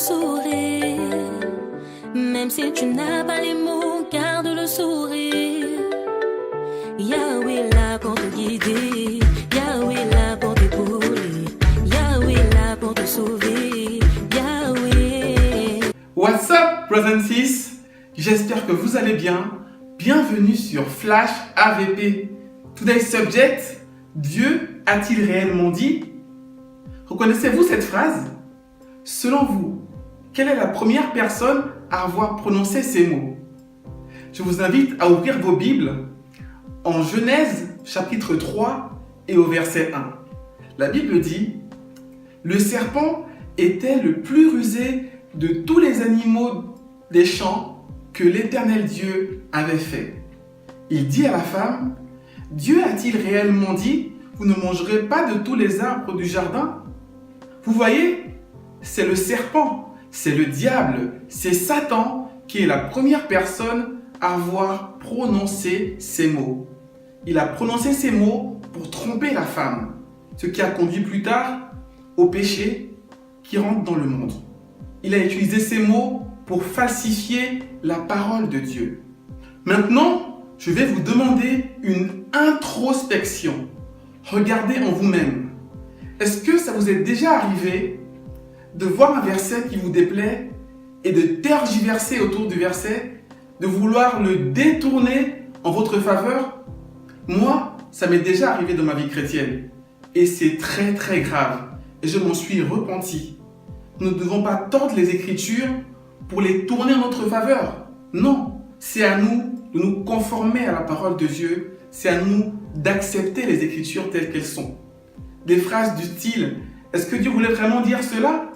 sourire. Même si tu n'as pas les mots, garde le sourire. Yahweh là pour te guider, Yahweh là pour t'épauler, Yahweh là pour te sauver, Yahweh. What's up, brothers and sis? J'espère que vous allez bien. Bienvenue sur Flash AVP. Today's subject, Dieu a-t-il réellement dit? Reconnaissez-vous cette phrase? Selon vous, quelle est la première personne à avoir prononcé ces mots? Je vous invite à ouvrir vos Bibles en Genèse chapitre 3 et au verset 1. La Bible dit: le serpent était le plus rusé de tous les animaux des champs que l'Éternel Dieu avait fait. Il dit à la femme: Dieu a-t-il réellement dit, vous ne mangerez pas de tous les arbres du jardin? Vous voyez, c'est le serpent, c'est le diable, c'est Satan qui est la première personne à avoir prononcé ces mots. Il a prononcé ces mots pour tromper la femme, ce qui a conduit plus tard au péché qui rentre dans le monde. Il a utilisé ces mots pour falsifier la parole de Dieu. Maintenant, je vais vous demander une introspection. Regardez en vous-même. Est-ce que ça vous est déjà arrivé de voir un verset qui vous déplaît et de tergiverser autour du verset, de vouloir le détourner en votre faveur? Moi, ça m'est déjà arrivé dans ma vie chrétienne et c'est très très grave et je m'en suis repenti. Nous ne devons pas tordre les Écritures pour les tourner en notre faveur. Non, c'est à nous de nous conformer à la parole de Dieu, c'est à nous d'accepter les Écritures telles qu'elles sont. Des phrases du style: est-ce que Dieu voulait vraiment dire cela?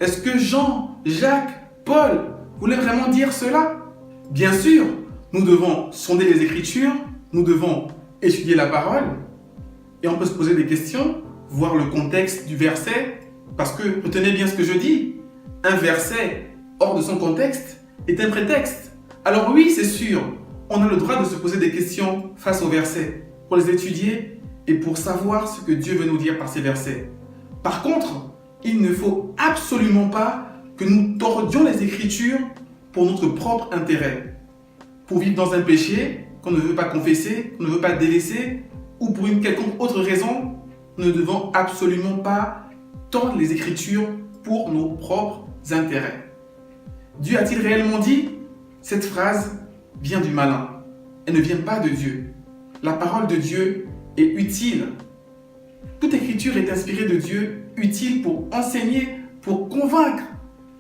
Est-ce que Jean, Jacques, Paul voulaient vraiment dire cela? Bien sûr, nous devons sonder les Écritures, nous devons étudier la parole, et on peut se poser des questions, voir le contexte du verset, parce que, retenez bien ce que je dis, un verset hors de son contexte est un prétexte. Alors oui, c'est sûr, on a le droit de se poser des questions face aux versets, pour les étudier et pour savoir ce que Dieu veut nous dire par ces versets. Par contre, il ne faut absolument pas que nous tordions les Écritures pour notre propre intérêt. Pour vivre dans un péché qu'on ne veut pas confesser, qu'on ne veut pas délaisser, ou pour une quelconque autre raison, nous ne devons absolument pas tordre les Écritures pour nos propres intérêts. Dieu a-t-il réellement dit? Cette phrase vient du malin. Elle ne vient pas de Dieu. La parole de Dieu est utile. Toute Écriture est inspirée de Dieu, utile pour enseigner, pour convaincre,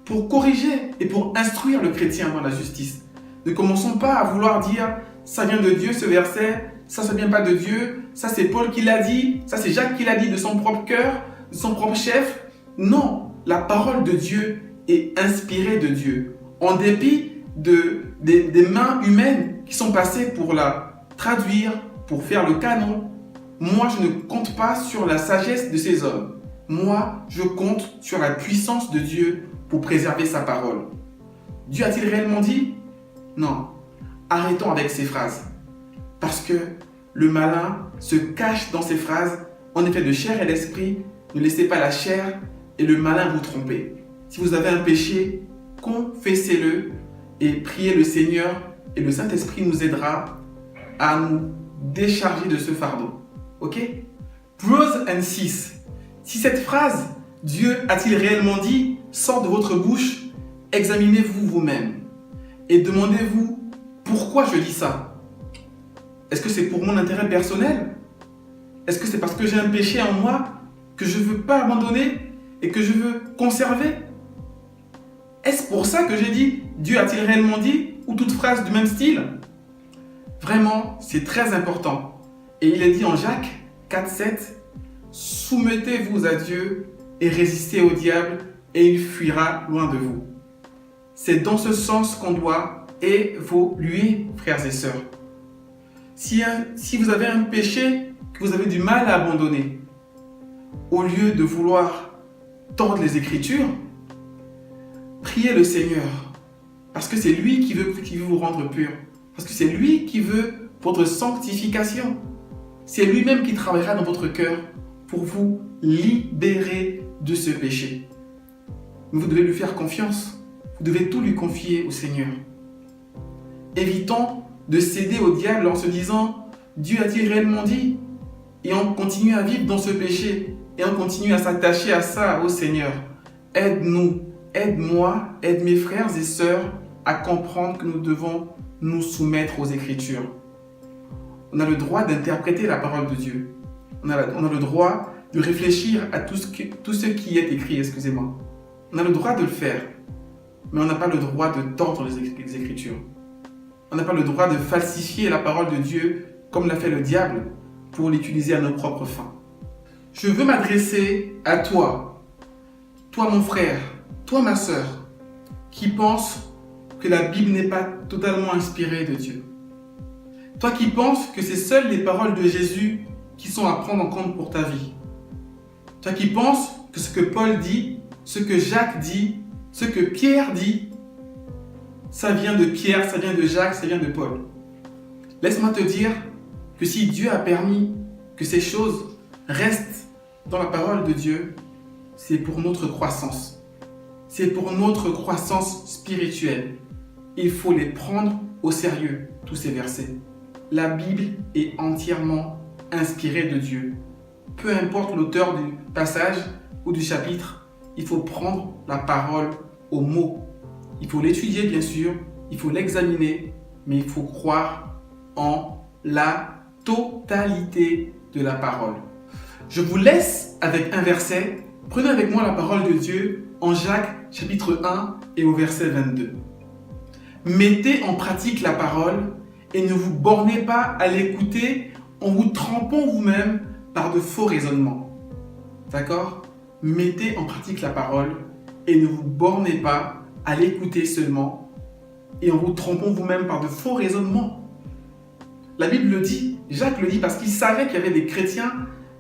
pour corriger et pour instruire le chrétien dans la justice. Ne commençons pas à vouloir dire « ça vient de Dieu ce verset, ça ne vient pas de Dieu, ça c'est Paul qui l'a dit, ça c'est Jacques qui l'a dit de son propre cœur, de son propre chef ». Non, la parole de Dieu est inspirée de Dieu. En dépit des mains humaines qui sont passées pour la traduire, pour faire le canon, moi je ne compte pas sur la sagesse de ces hommes. Moi, je compte sur la puissance de Dieu pour préserver sa parole. Dieu a-t-il réellement dit? Non. Arrêtons avec ces phrases. Parce que le malin se cache dans ces phrases. En effet, de chair et d'esprit, ne laissez pas la chair et le malin vous tromper. Si vous avez un péché, confessez-le et priez le Seigneur et le Saint-Esprit nous aidera à nous décharger de ce fardeau. Ok? Brothers and sis, si cette phrase « Dieu a-t-il réellement dit » sort de votre bouche, examinez-vous vous-même et demandez-vous pourquoi je dis ça. Est-ce que c'est pour mon intérêt personnel? Est-ce que c'est parce que j'ai un péché en moi que je ne veux pas abandonner et que je veux conserver? Est-ce pour ça que j'ai dit « Dieu a-t-il réellement dit » ou toute phrase du même style? Vraiment, c'est très important. Et il est dit en Jacques 4,7 « Soumettez-vous à Dieu et résistez au diable et il fuira loin de vous. » C'est dans ce sens qu'on doit évoluer, frères et sœurs. Si vous avez un péché que vous avez du mal à abandonner, au lieu de vouloir tordre les Écritures, priez le Seigneur, parce que c'est lui qui veut vous rendre pur, parce que c'est lui qui veut votre sanctification. C'est lui-même qui travaillera dans votre cœur pour vous libérer de ce péché. mais vous devez lui faire confiance. Vous devez tout lui confier au Seigneur. Évitons de céder au diable en se disant « Dieu a-t-il réellement dit ?» Et on continue à vivre dans ce péché et on continue à s'attacher à ça, au Seigneur. Aide-nous, aide-moi, aide mes frères et sœurs à comprendre que nous devons nous soumettre aux Écritures. On a le droit d'interpréter la parole de Dieu. On a le droit de réfléchir à tout ce qui est écrit, excusez-moi. On a le droit de le faire, mais on n'a pas le droit de tordre les Écritures. On n'a pas le droit de falsifier la parole de Dieu comme l'a fait le diable pour l'utiliser à nos propres fins. Je veux m'adresser à toi, toi mon frère, toi ma sœur, qui pense que la Bible n'est pas totalement inspirée de Dieu. Toi qui penses que c'est seules les paroles de Jésus qui sont à prendre en compte pour ta vie. Toi qui penses que ce que Paul dit, ce que Jacques dit, ce que Pierre dit, ça vient de Pierre, ça vient de Jacques, ça vient de Paul. Laisse-moi te dire que si Dieu a permis que ces choses restent dans la parole de Dieu, c'est pour notre croissance. C'est pour notre croissance spirituelle. Il faut les prendre au sérieux, tous ces versets. La Bible est entièrement inspirée de Dieu. Peu importe l'auteur du passage ou du chapitre, il faut prendre la parole au mot. Il faut l'étudier bien sûr, il faut l'examiner, mais il faut croire en la totalité de la parole. Je vous laisse avec un verset. Prenez avec moi la parole de Dieu en Jacques chapitre 1 et au verset 22. Mettez en pratique la parole et ne vous bornez pas à l'écouter en vous trompant vous-même par de faux raisonnements. D'accord ? Mettez en pratique la parole et ne vous bornez pas à l'écouter seulement et en vous trompant vous-même par de faux raisonnements. La Bible le dit, Jacques le dit parce qu'il savait qu'il y avait des chrétiens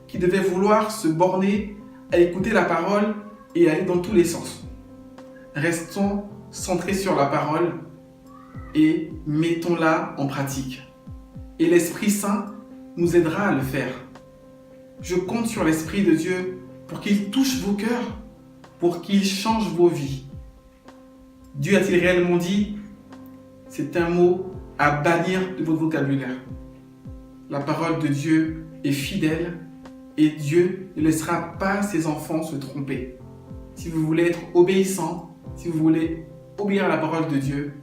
qui devaient vouloir se borner à écouter la parole et aller dans tous les sens. Restons centrés sur la parole et mettons-la en pratique. Et l'Esprit Saint nous aidera à le faire. Je compte sur l'Esprit de Dieu pour qu'il touche vos cœurs, pour qu'il change vos vies. Dieu a-t-il réellement dit? C'est un mot à bannir de votre vocabulaire. La parole de Dieu est fidèle et Dieu ne laissera pas ses enfants se tromper. Si vous voulez être obéissant, si vous voulez obéir à la parole de Dieu,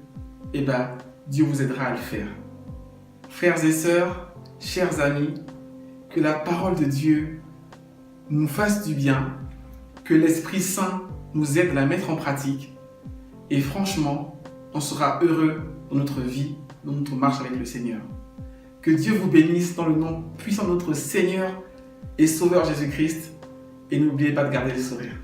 eh bien, Dieu vous aidera à le faire. Frères et sœurs, chers amis, que la parole de Dieu nous fasse du bien, que l'Esprit Saint nous aide à la mettre en pratique. Et franchement, on sera heureux dans notre vie, dans notre marche avec le Seigneur. Que Dieu vous bénisse dans le nom puissant de notre Seigneur et Sauveur Jésus-Christ. Et n'oubliez pas de garder le sourire.